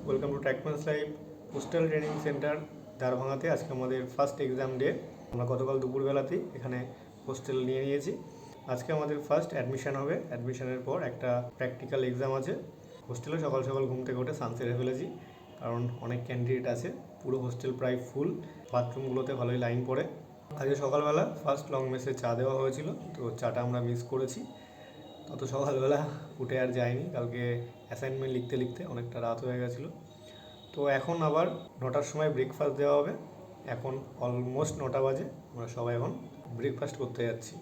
Welcome to ট্র্যাকম্যানস live postal training centre দ্বারভাঙাতে। আজকে আমাদের ফার্স্ট এক্সাম ডে। আমরা গতকাল দুপুরবেলাতেই এখানে হোস্টেল নিয়ে নিয়েছি। আজকে আমাদের ফার্স্ট অ্যাডমিশন হবে। অ্যাডমিশনের পর একটা প্র্যাকটিক্যাল এক্সাম আছে। হোস্টেলে সকাল সকাল ঘুম থেকে উঠে স্নান সেরে ফেলেছি, কারণ অনেক ক্যান্ডিডেট আছে। পুরো হোস্টেল প্রায় ফুল, বাথরুমগুলোতে ভালোই লাইন পড়ে। আজকে সকালবেলা ফার্স্ট লং মেসে চা দেওয়া হয়েছিল, তো চাটা আমরা মিস করেছি। অত সকালবেলা উঠে আর যায়নি, কালকে অ্যাসাইনমেন্ট লিখতে লিখতে অনেকটা রাত হয়ে গেছিলো। তো এখন আবার 9টার সময় ব্রেকফাস্ট দেওয়া হবে। এখন অলমোস্ট 9টা বাজে, আমরা সবাই এখন ব্রেকফাস্ট করতে যাচ্ছি।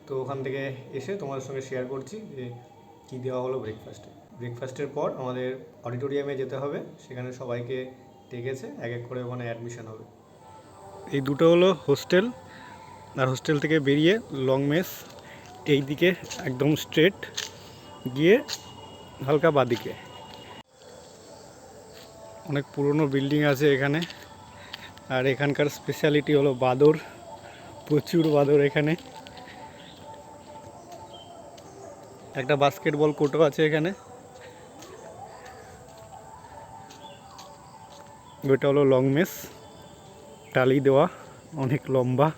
তো ওখান থেকে এসে তোমাদের সঙ্গে শেয়ার করছি যে কী দেওয়া হলো ব্রেকফাস্টে। ব্রেকফাস্টের পর আমাদের অডিটোরিয়ামে যেতে হবে, সেখানে সবাইকে ডেকেছে, এক এক করে ওখানে অ্যাডমিশন হবে। এই দুটো হলো হোস্টেল, আর হোস্টেল থেকে বেরিয়ে লং মেস এই দিকে একদম স্ট্রেট গিয়ে হালকা বাদিকে। অনেক পুরনো বিল্ডিং আছে এখানে, আর এখানকার স্পেশালিটি হলো বাদর, প্রচুর বাদর এখানে। একটা বাস্কেটবল কোর্টও আছে এখানে। ওইটা হলো লং মেস, টালি দেওয়া, অনেক লম্বা।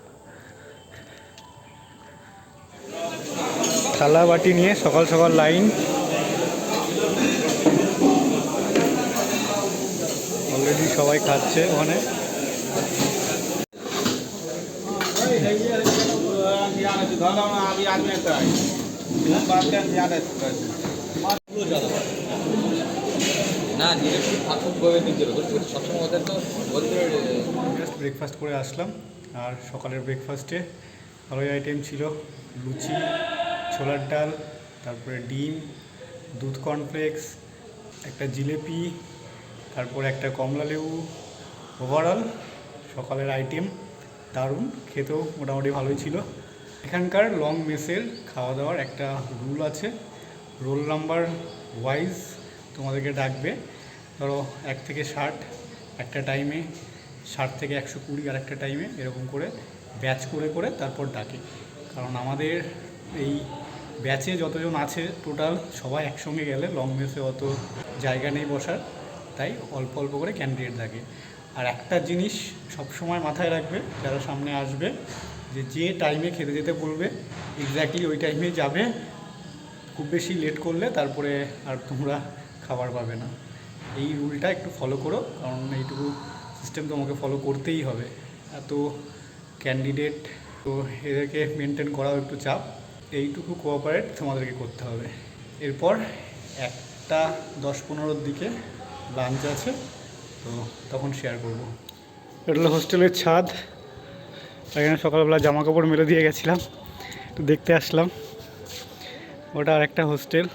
থালা বাটি নিয়ে সকাল সকাল লাইন। অলরেডি সবাই খাচ্ছে ওখানে। ব্রেকফাস্ট করে আসলাম, আর সকালের ব্রেকফাস্টে ভালোই আইটেম ছিল। লুচি, ছোলার ডাল, তারপরে ডিম, দুধ কর্নফ্লেক্স, একটা জিলেপি, তারপরে একটা কমলা লেবু। ওভারঅল সকালের আইটেম দারুণ, খেতেও মোটামুটি ভালোই ছিল। এখানকার লং মেসের খাওয়া দাওয়ার একটা রুল আছে, রোল নাম্বার ওয়াইজ তোমাদেরকে ডাকবে। ধরো 1 থেকে 60 একটা টাইমে, 60 থেকে 120 আর একটা টাইমে, এরকম করে ব্যাচ করে করে তারপর ডাকে। কারণ আমাদের এই ব্যাচে যতজন আছে টোটাল সবাই একসঙ্গে গেলে লং মেসে অত জায়গা নেই বসার, তাই অল্প অল্প করে ক্যান্ডিডেট থাকে। আর একটা জিনিস সবসময় মাথায় রাখবে যারা সামনে আসবে, যে টাইমে খেতে যেতে বলবে এক্স্যাক্টলি ওই টাইমে যাবে। খুব বেশি লেট করলে তারপরে আর তোমরা খাবার পাবে না। এই রুলটা একটু ফলো করো, কারণ এইটুকু সিস্টেম তোমাকে ফলো করতেই হবে। এত ক্যান্ডিডেট, তো এদেরকে মেনটেন করাও একটু চাপ। এইটুকু কোঅপারেট তোমাদেরকে করতে হবে। এরপর 1:10-15 দিকে লাঞ্চ আছে, তো তখন শেয়ার করব। এটা হলো হোস্টেলের ছাদ। এখানে সকালবেলা জামা কাপড় মেলে দিয়ে গেছিলাম, একটু দেখতে আসলাম। ওটা আর একটা হোস্টেল।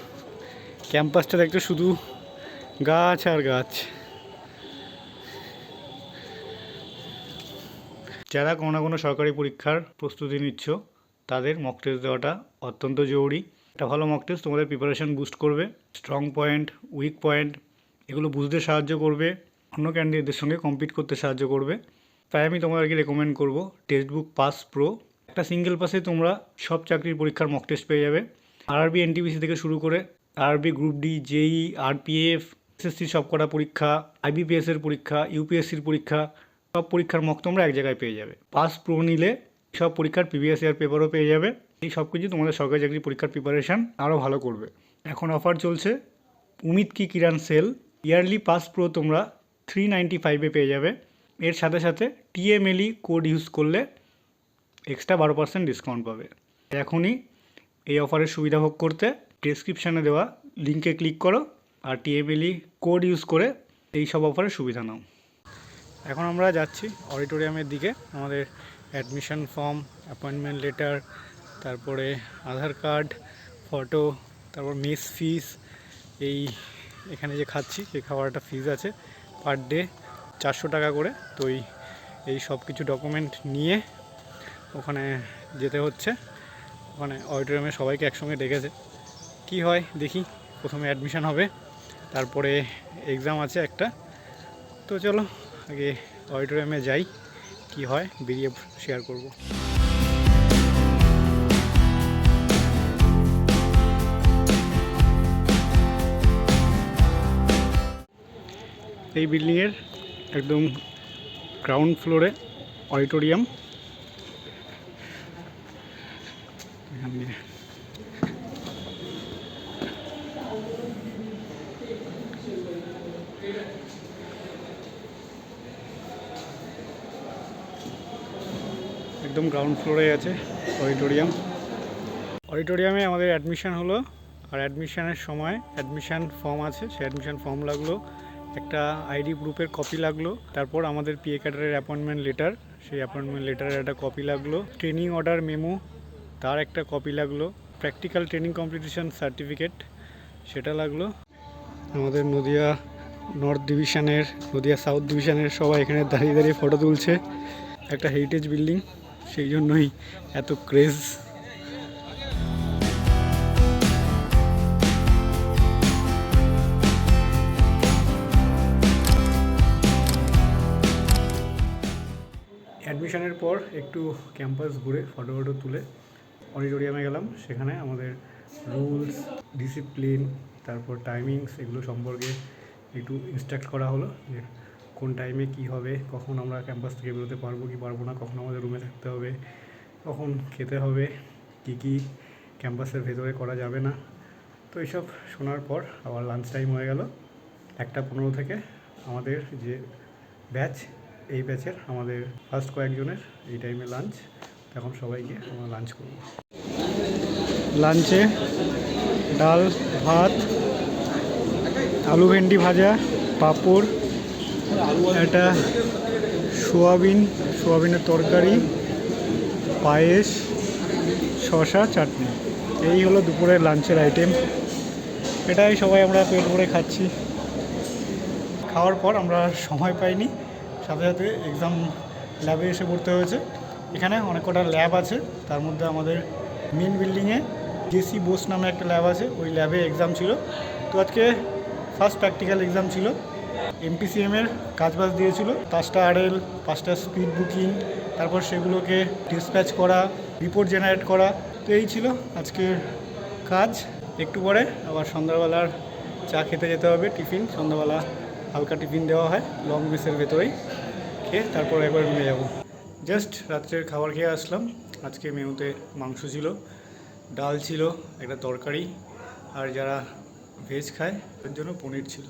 ক্যাম্পাসটা দেখতে শুধু গাছ আর গাছ। যারা কোনো না কোনো সরকারি পরীক্ষার প্রস্তুতি নিচ্ছ, তাদের মক টেস্ট দেওয়াটা অত্যন্ত জরুরি। একটা ভালো মক টেস্ট তোমাদের প্রিপারেশান বুস্ট করবে, স্ট্রং পয়েন্ট, উইক পয়েন্ট এগুলো বুঝতে সাহায্য করবে, অন্য ক্যান্ডিডেটদের সঙ্গে কম্পিট করতে সাহায্য করবে। তাই আমি তোমাদেরকে রেকমেন্ড করব টেক্সট বুক পাস প্রো। একটা সিঙ্গেল পাসে তোমরা সব চাকরির পরীক্ষার মক টেস্ট পেয়ে যাবে। আরআরবি এনটিপিসি থেকে শুরু করে আরআরবি গ্রুপ ডি, জেই, আরপিএফ, এসএসসি সব কটা পরীক্ষা, আইবিপিএসের পরীক্ষা, ইউপিএসসির পরীক্ষা, সব পরীক্ষার মক তোমরা এক জায়গায় পেয়ে যাবে। পাস প্রো নিলে সব পরীক্ষার প্রিভিয়াস ইয়ার পেপারও পেয়ে যাবে। এই সব কিছু তোমাদের সরকারি চাকরি পরীক্ষার প্রিপারেশান আরও ভালো করবে। এখন অফার চলছে Umeed ki Kiran sale. Yearly pass pro তোমরা 395-এ পেয়ে যাবে। এর সাথে সাথে টিএমএলই কোড ইউজ করলে এক্সট্রা 12% ডিসকাউন্ট পাবে। এখনই এই অফারের সুবিধা ভোগ করতে ডেসক্রিপশানে দেওয়া লিঙ্কে ক্লিক করো, আর টিএমএলই কোড ইউজ করে এই সব অফারের সুবিধা নাও। এখন আমরা যাচ্ছি অডিটোরিয়ামের দিকে। আমাদের অ্যাডমিশন ফর্ম, অ্যাপয়েন্টমেন্ট লেটার, তারপরে আধার কার্ড, ফটো, তারপর মেস ফিস, এই এখানে যে খাচ্ছি সেই খাওয়ার একটা ফিস আছে পার ডে 400 টাকা করে। তো এই সব কিছু ডকুমেন্ট নিয়ে ওখানে যেতে হচ্ছে। ওখানে অডিটোরিয়ামে সবাইকে একসঙ্গে ডেকেছে। কি হয় দেখি, প্রথমে অ্যাডমিশন হবে, তারপরে এক্সাম আছে একটা। তো চলো আগে অডিটোরিয়ামে যাই, কি হয় বেরিয়ে শেয়ার করব। এই বিল্ডিংয়ের একদম গ্রাউন্ড ফ্লোরে অডিটোরিয়াম। একদম গ্রাউন্ড ফ্লোরে আছে অডিটোরিয়াম। অডিটোরিয়ামে আমাদের অ্যাডমিশন হলো, আর অ্যাডমিশনের সময় অ্যাডমিশন ফর্ম আছে, সেই অ্যাডমিশন ফর্ম লাগলো, একটা আইডি গ্রুপের কপি লাগলো, তারপর আমাদের পিএ ক্যাডারের অ্যাপয়েন্টমেন্ট লেটার, সেই অ্যাপয়েন্টমেন্ট লেটারের একটা কপি লাগলো, ট্রেনিং অর্ডার মেমো তার একটা কপি লাগলো, প্র্যাকটিক্যাল ট্রেনিং কম্পিটিশন সার্টিফিকেট সেটা লাগলো। আমাদের নদিয়া নর্থ ডিভিশনের, নদিয়া সাউথ ডিভিশনের সবাই এখানে দাঁড়িয়ে দাঁড়িয়ে ফটো তুলছে। একটা হেরিটেজ বিল্ডিং, সেই জন্যই এত ক্রেজ। অ্যাডমিশনের পর একটু ক্যাম্পাস ঘুরে ফটো তুলে অডিটোরিয়ামে গেলাম। সেখানে আমাদের রুলস, ডিসিপ্লিন, তারপর টাইমিংস এগুলো সম্পর্কে একটু ইনস্ট্রাক্ট করা হলো, যে কোন টাইমে কি হবে, কখন আমরা ক্যাম্পাস থেকে বেরোতে পারবো কি পারবো না, কখন আমাদের রুমে থাকতে হবে, কখন খেতে হবে, কি ক্যাম্পাসের ভেতরে করা যাবে না। তো এইসব শোনার পর আবার লাঞ্চ টাইম হয়ে গেল 1:15 থেকে। আমাদের যে ব্যাচ, এই ব্যাচের আমাদের ফার্স্ট কয়েকজনের এই টাইমে লাঞ্চ। এখন সবাইকে আমরা লাঞ্চ করব। লাঞ্চে ডাল, ভাত, আলু ভেন্ডি ভাজা, পাঁপড়, একটা সোয়াবিনের তরকারি, পায়েস, শসা, চাটনি, এই হলো দুপুরের লাঞ্চের আইটেম। এটাই সবাই আমরা পেট ভরে খাচ্ছি। খাওয়ার পর আমরা সময় পাইনি, সাথে সাথে এক্সাম ল্যাবে এসে পড়তে হয়েছে। এখানে অনেক কটা ল্যাব আছে, তার মধ্যে আমাদের মেন বিল্ডিংয়ে জেসি বোস নামে একটা ল্যাব আছে, ওই ল্যাবে এক্সাম ছিল। তো আজকে ফার্স্ট প্র্যাকটিক্যাল এক্সাম ছিল। এমপিসিএমের কাজবাজ দিয়েছিল, 5টা আরএল, 5টা স্পিড বুকিং, তারপর সেগুলোকে ডিসপ্যাচ করা, রিপোর্ট জেনারেট করা। তো এই ছিল আজকের কাজ। একটু পরে আবার সন্ধ্যাবেলার চা খেতে যেতে হবে, টিফিন সন্ধ্যাবেলা হালকা টিফিন দেওয়া হয় লং মেসের ভেতরেই, খেয়ে তারপর একবার রুমে যাব। জাস্ট রাত্রের খাবার খেয়ে আসলাম। আজকে মেনুতে মাংস ছিল, ডাল ছিল, একটা তরকারি, আর যারা ভেজ খায় তার জন্য পনির ছিল,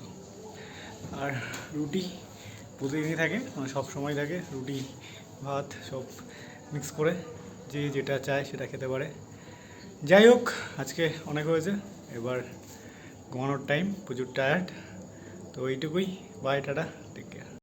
আর রুটি প্রতিদিনই থাকে, মানে সব সময় থাকে, রুটি ভাত সব মিক্স করে যে যেটা চায় সেটা খেতে পারে। যাই হোক, আজকে অনেক হয়েছে, এবার ঘুমানোর টাইম, প্রচুর টায়ার্ড। তো এইটুকুই, বাই, টাটা।